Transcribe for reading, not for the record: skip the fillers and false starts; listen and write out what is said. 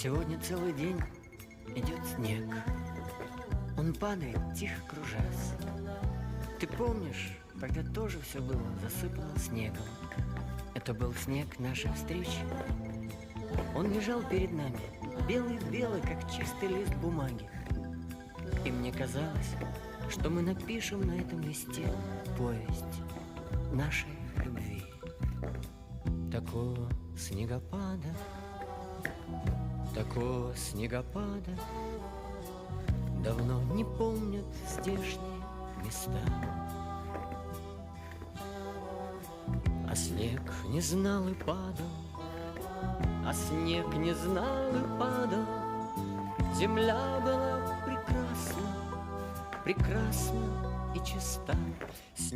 Сегодня целый день идет снег. Он падает, тихо кружась. Ты помнишь, тогда тоже все было засыпано снегом. Это был снег нашей встречи. Он лежал перед нами, белый-белый, как чистый лист бумаги. И мне казалось, что мы напишем на этом листе повесть нашей любви. Такого снегопада давно не помнят здешние места. А снег не знал и падал, а снег не знал и падал. Земля была прекрасна, прекрасна и чиста.